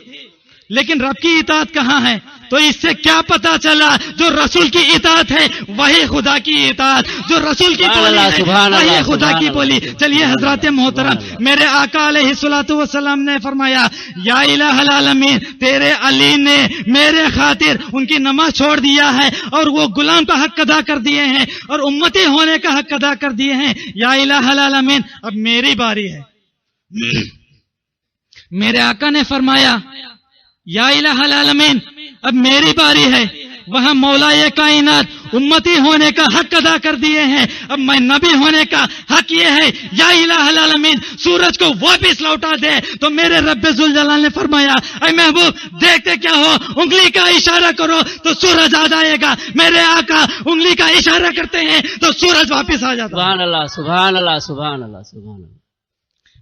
لیکن رب کی اطاعت کہاں ہے؟ تو اس سے کیا پتا چلا جو رسول کی اطاعت ہے وہی خدا کی اطاعت, جو رسول کی بولی ہے وہی خدا کی بولی. چلیے حضرات محترم, میرے آقا علیہ الصلوۃ والسلام نے فرمایا یا الہ العالمین تیرے علی نے میرے خاطر ان کی نماز چھوڑ دیا ہے اور وہ غلام کا حق ادا کر دیے ہیں اور امتی ہونے کا حق ادا کر دیے ہیں. یا الہ العالمین اب میری باری ہے. میرے آقا نے فرمایا یا الہ العالمین اب میری باری ہے. وہاں مولا کائنات امتی ہونے کا حق ادا کر دیے ہیں, اب میں نبی ہونے کا حق یہ ہے یا الہ العالمین سورج کو واپس لوٹا دے. تو میرے رب ذوالجلال نے فرمایا اے محبوب دیکھتے کیا ہو, انگلی کا اشارہ کرو تو سورج آ جائے گا. میرے آقا انگلی کا اشارہ کرتے ہیں تو سورج واپس آ جاتا. سبحان اللہ سبحان اللہ سبحان اللہ سبحان اللہ.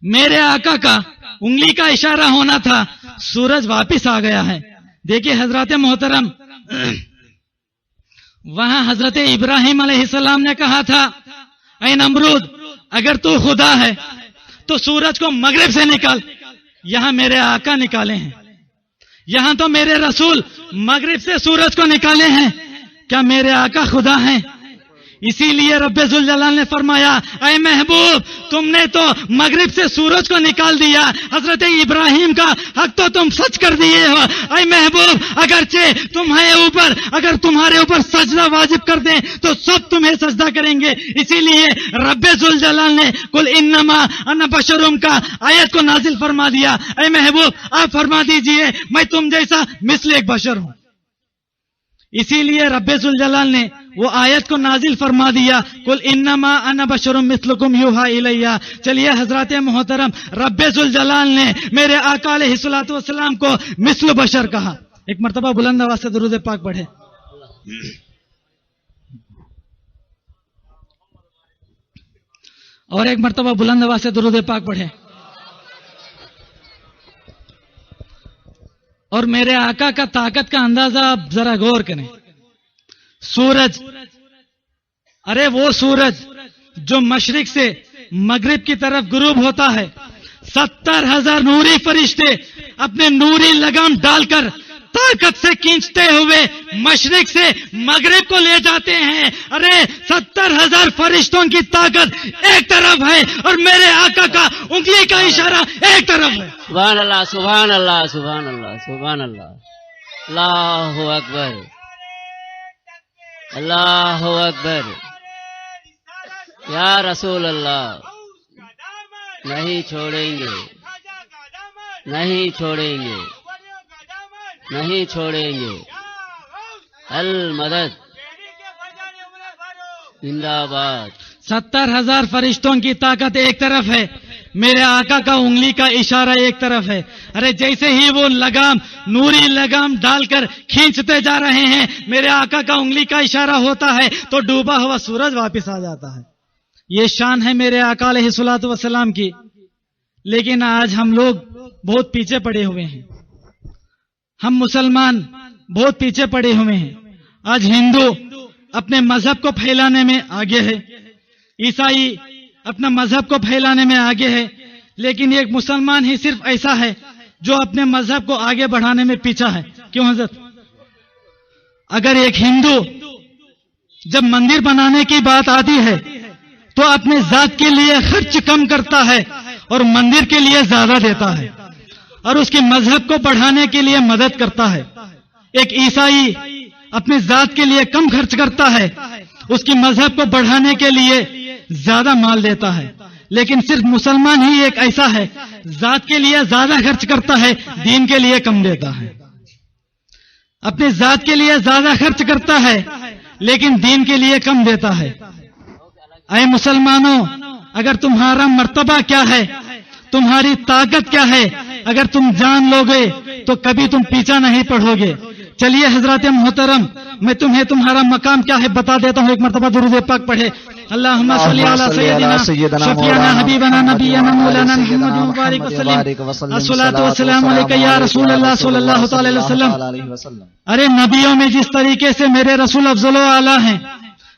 میرے آقا کا انگلی کا اشارہ ہونا تھا, سورج واپس آ گیا ہے. دیکھیے حضرات محترم, وہاں حضرت ابراہیم علیہ السلام نے کہا تھا اے نمرود اگر تو خدا ہے تو سورج کو مغرب سے نکال. یہاں میرے آقا نکالے ہیں, یہاں تو میرے رسول مغرب سے سورج کو نکالے ہیں. کیا میرے آقا خدا ہیں؟ اسی لیے رب ذوالجلال نے فرمایا اے محبوب تم نے تو مغرب سے سورج کو نکال دیا, حضرت ابراہیم کا حق تو تم سچ کر دیے ہو. اے محبوب اگر تمہارے اوپر سجدہ واجب کر دیں تو سب تمہیں سجدہ کریں گے. اسی لیے رب ذوالجلال نے قل انما انا بشر کا آیت کو نازل فرما دیا. اے محبوب آپ فرما دیجئے میں تم جیسا مثل ایک بشر ہوں. اسی لیے رب ذوالجلال نے وہ آیت کو نازل فرما دیا قل انما انا بشر مثلکم یوحی الیہ. چلیے حضرات محترم, رب ذوالجلال نے میرے آقا علیہ الصلوۃ والسلام کو مثل بشر کہا. ایک مرتبہ بلند آواز سے درود پاک پڑھے. اور ایک مرتبہ بلند آواز سے درود پاک پڑھے. اور میرے آقا کا طاقت کا اندازہ آپ ذرا غور کریں. سورج, ارے وہ سورج جو مشرق سے مغرب کی طرف غروب ہوتا ہے, 70,000 نوری فرشتے اپنے نوری لگام ڈال کر طاقت سے کھینچتے ہوئے مشرق سے مغرب کو لے جاتے ہیں. ارے 70,000 فرشتوں کی طاقت ایک طرف ہے اور میرے آقا کا انگلی کا اشارہ ایک طرف ہے. سبحان اللہ سبحان اللہ سبحان اللہ سبحان اللہ. اللہ اکبر اللہ اکبر. یا رسول اللہ نہیں چھوڑیں گے نہیں چھوڑیں گے نہیں چھوڑیں گے. المدد زندہ باد. 70,000 فرشتوں کی طاقت ایک طرف ہے, میرے آقا کا انگلی کا اشارہ ایک طرف ہے. ارے جیسے ہی وہ لگام نوری لگام ڈال کر کھینچتے جا رہے ہیں, میرے آقا کا انگلی کا اشارہ ہوتا ہے تو ڈوبا ہوا سورج واپس آ جاتا ہے. یہ شان ہے میرے آقا علیہ الصلوۃ والسلام کی. لیکن آج ہم لوگ بہت پیچھے پڑے ہوئے ہیں, ہم مسلمان بہت پیچھے پڑے ہوئے ہیں. آج ہندو اپنے مذہب کو پھیلانے میں آگے ہے, عیسائی اپنا مذہب کو پھیلانے میں آگے ہے, لیکن ایک مسلمان ہی صرف ایسا ہے جو اپنے مذہب کو آگے بڑھانے میں پیچھا ہے. کیوں حضرت؟ اگر ایک ہندو جب مندر بنانے کی بات آتی ہے تو اپنے ذات کے لیے خرچ کم کرتا ہے اور مندر کے لیے زیادہ دیتا ہے اور اس کے مذہب کو بڑھانے کے لیے مدد کرتا ہے. ایک عیسائی اپنے ذات کے لیے کم خرچ کرتا ہے, اس کی مذہب کو بڑھانے کے لیے زیادہ مال دیتا ہے. لیکن صرف مسلمان ہی ایک ایسا ہے ذات کے لیے زیادہ خرچ کرتا ہے, دین کے لیے کم دیتا ہے. اپنے ذات کے لیے زیادہ خرچ کرتا ہے لیکن دین کے لیے کم دیتا ہے. اے مسلمانوں، اگر تمہارا مرتبہ کیا ہے، تمہاری طاقت کیا ہے، اگر تم جان لو گے تو کبھی تم پیچھا نہیں پڑھو گے۔ چلیے حضرات محترم، میں تمہیں تمہارا مقام کیا ہے بتا دیتا ہوں۔ ایک مرتبہ درود پاک پڑھے۔ اللہم صلی علی سیدنا شفیعنا حبیبنا نبینا مولانا محمد مبارک وسلم۔ الصلاۃ والسلام علیک یا رسول اللہ صلی اللہ تعالی علیہ وسلم۔ ارے نبیوں میں جس طریقے سے میرے رسول افضل و اعلیٰ ہیں،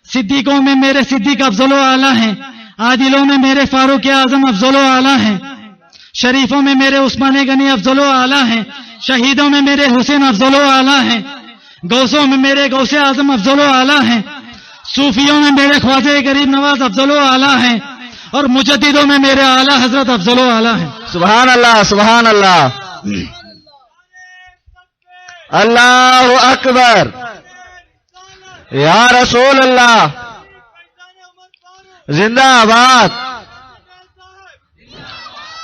صدیقوں میں میرے صدیق افضل و اعلیٰ ہیں، عادلوں میں میرے فاروق اعظم افضل و اعلیٰ ہیں، شریفوں میں میرے عثمان غنی افضل و اعلیٰ ہیں، شہیدوں میں میرے حسین افضل و اعلیٰ ہیں، غوثوں میں میرے غوث اعظم افضل و اعلیٰ ہیں، صوفیوں میں میرے خواجہ غریب نواز افضل و اعلیٰ ہیں، اور مجددوں میں میرے اعلیٰ حضرت افضل و اعلیٰ ہیں۔ سبحان اللہ، سبحان اللہ، اللہ اکبر، یا رسول اللہ، زندہ آباد۔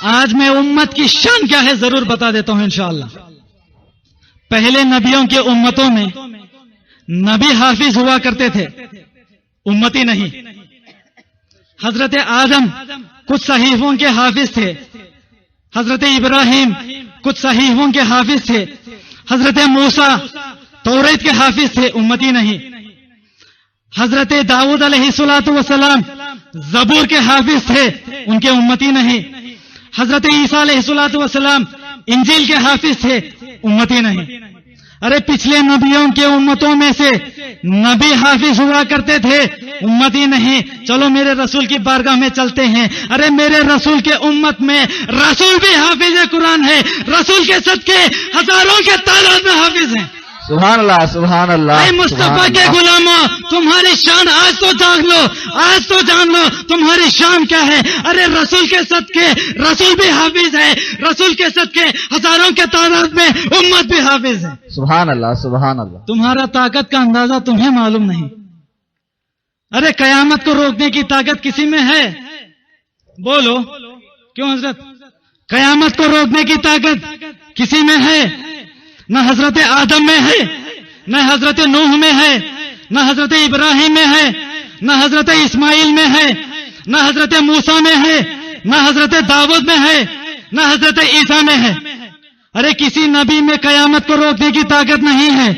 آج میں امت کی شان کیا ہے ضرور بتا دیتا ہوں انشاءاللہ۔ پہلے نبیوں کے امتوں میں نبی حافظ ہوا کرتے تھے، امتی نہیں۔ حضرت آدم کچھ صحیفوں کے حافظ تھے، حضرت ابراہیم کچھ صحیفوں کے حافظ تھے، حضرت موسیٰ توریت کے حافظ تھے، امتی نہیں۔ حضرت داؤد علیہ السلام زبور کے حافظ تھے، ان کے امتی نہیں۔ حضرت عیسیٰ علیہ السلام انجیل کے حافظ تھے، امتی نہیں۔ ارے پچھلے نبیوں کے امتوں میں سے نبی حافظ ہوا کرتے تھے، امتی نہیں۔ چلو میرے رسول کی بارگاہ میں چلتے ہیں۔ ارے میرے رسول کے امت میں رسول بھی حافظ قرآن ہے، رسول کے صدقے ہزاروں کے تعداد میں حافظ ہیں۔ سبحان اللہ، سبحان اللہ۔ اے مصطفیٰ کے غلاموں، تمہاری شان آج تو جان لو، آج تو جان لو تمہاری شان کیا ہے۔ ارے رسول کے صدقے رسول بھی حافظ ہے، رسول کے صدقے ہزاروں کے تعداد میں امت بھی حافظ ہے۔ سبحان اللہ، سبحان اللہ۔ تمہارا طاقت کا اندازہ تمہیں معلوم نہیں۔ ارے قیامت کو روکنے کی طاقت کسی میں ہے؟ بولو کیوں حضرت؟ قیامت کو روکنے کی طاقت کسی میں ہے؟ نہ حضرت آدم میں ہے، نہ حضرت نوح میں ہے، نہ حضرت ابراہیم میں ہے، نہ حضرت اسماعیل میں ہے، نہ حضرت موسیٰ میں ہے، نہ حضرت داؤد میں ہے، نہ حضرت عیسیٰ میں ہے۔ ارے کسی نبی میں قیامت کو روکنے کی طاقت نہیں ہے۔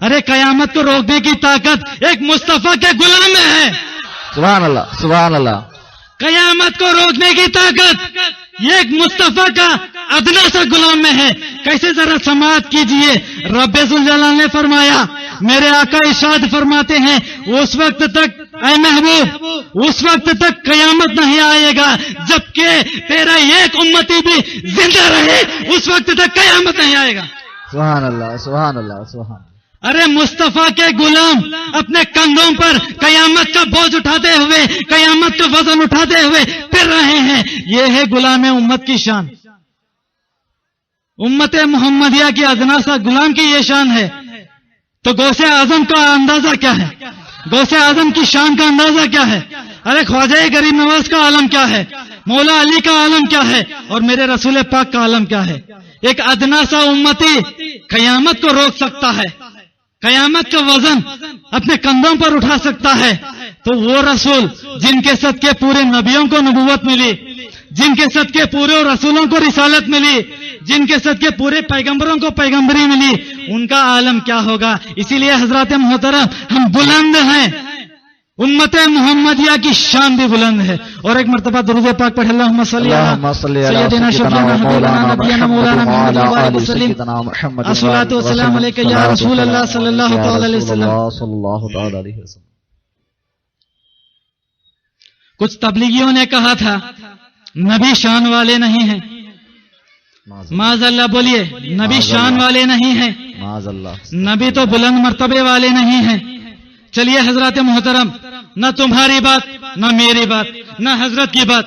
ارے قیامت کو روکنے کی طاقت ایک مصطفیٰ کے غلام میں ہے۔ سبحان اللہ، سبحان اللہ۔ قیامت کو روکنے کی طاقت یہ ایک مصطفیٰ کا ادنا سا غلام میں ہے۔ کیسے ذرا سماعت کیجئے، رب ذوالجلال نے فرمایا، میرے آقا ارشاد فرماتے ہیں، اس وقت تک اے محبوب، اس وقت تک قیامت نہیں آئے گا جبکہ تیرا ایک امتی بھی زندہ رہے، اس وقت تک قیامت نہیں آئے گا۔ سبحان اللہ، سبحان اللہ، سبحان اللہ۔ ارے مصطفیٰ کے غلام اپنے کندھوں پر قیامت کا بوجھ اٹھاتے ہوئے، قیامت کا وزن اٹھاتے ہوئے پھر رہے ہیں۔ یہ ہے غلام امت کی شان۔ امت محمدیہ کی ادنا سا غلام کی یہ شان ہے، تو غوث اعظم کا اندازہ کیا ہے؟ غوث اعظم کی شان کا اندازہ کیا ہے؟ ارے خواجہ غریب نواز کا عالم کیا ہے؟ مولا علی کا عالم کیا ہے؟ اور میرے رسول پاک کا عالم کیا ہے؟ ایک ادنا سا امتی قیامت کو روک سکتا ہے، قیامت کا وزن اپنے کندھوں پر اٹھا سکتا ہے، تو وہ رسول جن کے صدقے پورے نبیوں کو نبوت ملی، جن کے صدقے پورے رسولوں کو رسالت ملی، جن کے صدقے پورے پیغمبروں کو پیغمبری ملی، ان کا عالم کیا ہوگا؟ اسی لیے حضرات محترم ہم بلند ہیں، امت محمدیہ کی شان بھی بلند ہے۔ اور ایک مرتبہ درود پاک پڑھ، اللہم صلی علی سیدنا شفیعنا حبیبنا نبینا مولانا محمد مبارک وسلم۔ الصلاۃ والسلام علیک یا رسول اللہ صلی اللہ تعالی علیہ وسلم۔ کچھ تبلیغیوں نے کہا تھا نبی شان والے نہیں ہیں، معاذ اللہ، بولیے نبی شان والے نہیں ہیں، معاذ اللہ۔ نبی تو بلند مرتبے والے نہیں ہیں۔ چلیے حضرات محترم، نہ تمہاری بات، نہ میری بات، نہ حضرت کی بات،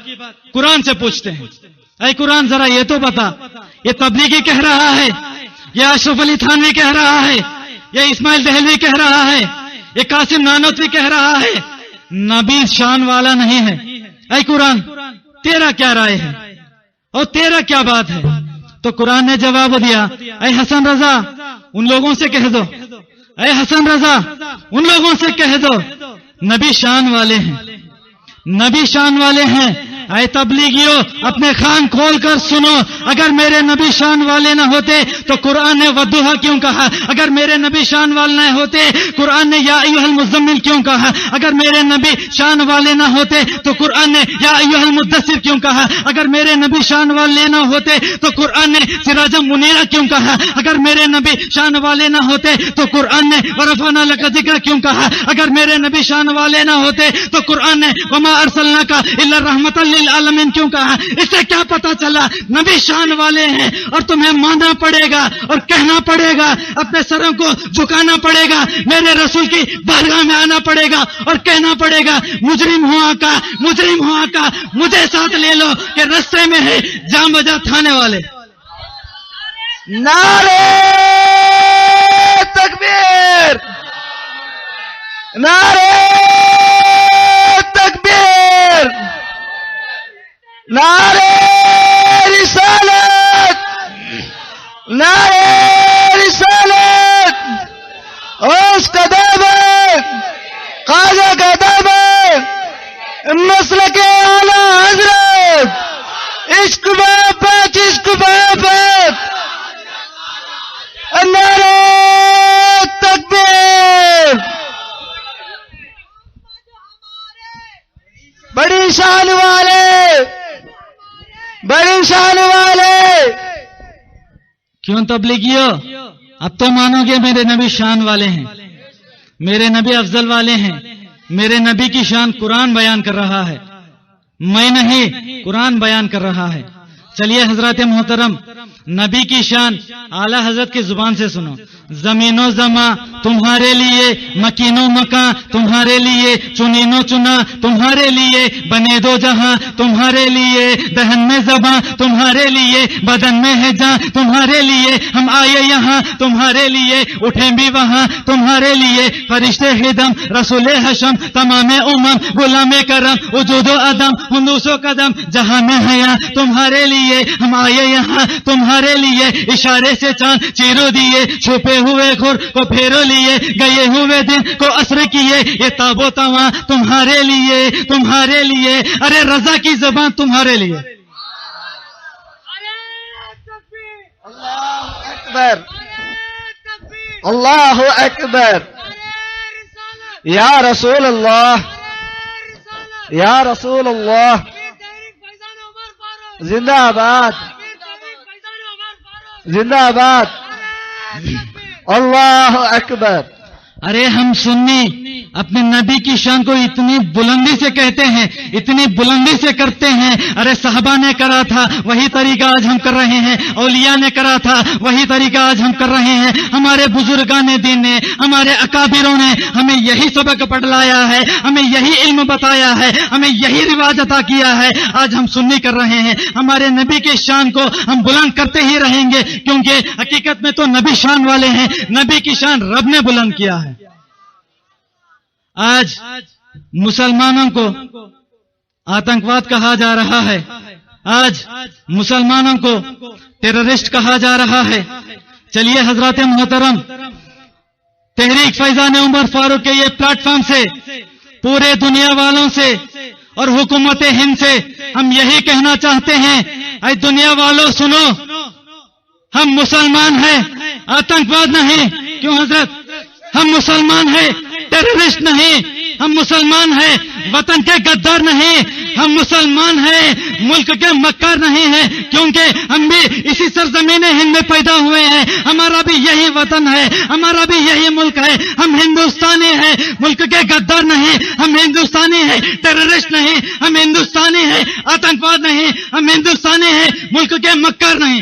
قرآن سے پوچھتے ہیں۔ اے قرآن ذرا یہ تو بتا، یہ تبلیغی کہہ رہا ہے، یہ اشرف علی تھانوی کہہ رہا ہے، یہ اسماعیل دہلوی کہہ رہا ہے، یہ قاسم نانوتوی کہہ رہا ہے نبی شان والا نہیں ہے۔ اے قرآن تیرا کیا رائے ہے اور تیرا کیا بات ہے؟ تو قرآن نے جواب دیا، اے حسن رضا ان لوگوں سے کہہ دو، اے حسن رضا ان لوگوں سے کہہ دو نبی شان والے ہیں، نبی شان والے ہیں. اے تبلیغیوں اپنے کان کھول کر سنو. اگر میرے نبی شان والے نہ ہوتے تو قرآن نے والضحیٰ کیوں کہا؟ اگر میرے نبی شان والے نہ ہوتے قرآن نے یا ایھا المزمل کیوں کہا؟ اگر میرے نبی شان والے نہ ہوتے تو قرآن نے یا ایھا المدثر کیوں کہا؟ اگر میرے نبی شان والے نہ ہوتے تو قرآن نے سراجا منیرہ کیوں کہا؟ اگر میرے نبی شان والے نہ ہوتے تو قرآن نے ورفعنا لک ذکرک کیوں کہا؟ اگر میرے نبی شان والے نہ ہوتے تو قرآن نے وما ارسلناک الا رحمۃ للعالمین کیوں کہا؟ اس سے کیا پتا چلا؟ نبی شان والے ہیں اور تمہیں ماننا پڑے گا اور کہنا پڑے گا، اپنے سروں کو جھکانا پڑے گا، میرے رسول کی بارگاہ میں آنا پڑے گا اور کہنا پڑے گا مجرم ہوں آقا، مجرم ہوں آقا، مجھے ساتھ لے لو کہ رستے میں ہے جام بجا تھانے والے. نعرے تکبیر، نعرے تکبیر، نعرے رسالت، نعرے رسالت. اس قدم خواجہ قدم مسلک اعلی حضرت، عشق محبت، عشق محبت. نعرے تکبیر. بڑی شان والے، بڑی شان والے. کیوں تبلیغیوں؟ اب تو مانو گے میرے نبی شان والے ہیں، میرے نبی افضل والے ہیں. میرے نبی کی شان قرآن بیان کر رہا ہے، میں نہیں، قرآن بیان کر رہا ہے. چلیے حضرات محترم، نبی کی شان اعلی حضرت کی زبان سے سنو. زمین و زماں تمہارے لیے، مکین و مکاں تمہارے لیے، چنین و چنا تمہارے لیے، بنے دو جہاں تمہارے لیے، دہن میں زباں تمہارے لیے، بدن میں ہے جاں تمہارے لیے. ہم آئے یہاں تمہارے لیے، اٹھیں بھی وہاں تمہارے لیے. فرشتے خدم، رسول حشم، تمام امم، غلام کرم، وجود و عدم، ہندوس و قدم، جہاں میں حیا تمہارے لیے. ہم آئے یہاں تمہارے لیے. اشارے سے چاند چیرو دیے، چھپے ہوئے گھر کو پھیرو لیے، گئے ہوئے دن کو عصر کیے. یہ تاب و تواں تمہارے لیے، تمہارے لیے. ارے رضا کی زبان تمہارے لیے. اللہ اکبر، اللہ اکبر. یا رسول اللہ، یا رسول اللہ. زندہ آباد، زندہ آباد. اللہ اکبر. ارے ہم سنی اپنے نبی کی شان کو اتنی بلندی سے کہتے ہیں، اتنی بلندی سے کرتے ہیں. ارے صحابہ نے کرا تھا وہی طریقہ آج ہم کر رہے ہیں، اولیاء نے کرا تھا وہی طریقہ آج ہم کر رہے ہیں. ہمارے بزرگان دین نے، ہمارے اکابروں نے ہمیں یہی سبق پڑھلایا ہے، ہمیں یہی علم بتایا ہے، ہمیں یہی رواج عطا کیا ہے. آج ہم سنی کر رہے ہیں. ہمارے نبی کی شان کو ہم بلند کرتے ہی رہیں گے، کیونکہ حقیقت میں تو نبی شان والے ہیں. نبی کی شان رب نے بلند کیا ہے. آج مسلمانوں کو آتنکواد کہا جا رہا ہے، آج مسلمانوں کو ٹیررسٹ کہا جا رہا ہے. چلیے حضرات محترم، تحریک فیضان عمر فاروق کے یہ پلیٹ فارم سے پورے دنیا والوں سے اور حکومت ہند سے ہم یہی کہنا چاہتے ہیں، اے دنیا والوں سنو، ہم مسلمان ہیں، آتنکواد نہیں. کیوں حضرت؟ ہم مسلمان ہیں، ٹیررسٹ نہیں. ہم مسلمان ہیں، وطن کے غدار نہیں. ہم مسلمان ہیں، ملک کے مکار نہیں ہیں، کیونکہ ہم بھی اسی سرزمین ہند میں پیدا ہوئے ہیں. ہمارا بھی یہی وطن ہے، ہمارا بھی یہی ملک ہے. ہم ہندوستانی ہیں، ملک کے غدار نہیں. ہم ہندوستانی ہیں، ٹیررسٹ نہیں. ہم ہندوستانی ہیں، آتنکواد نہیں. ہم ہندوستانی ہیں، ملک کے مکار نہیں.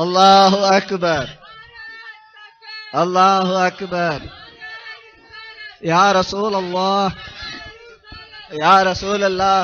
اللہ اکبر، اللہ اکبر. یا رسول اللہ، یا رسول اللہ.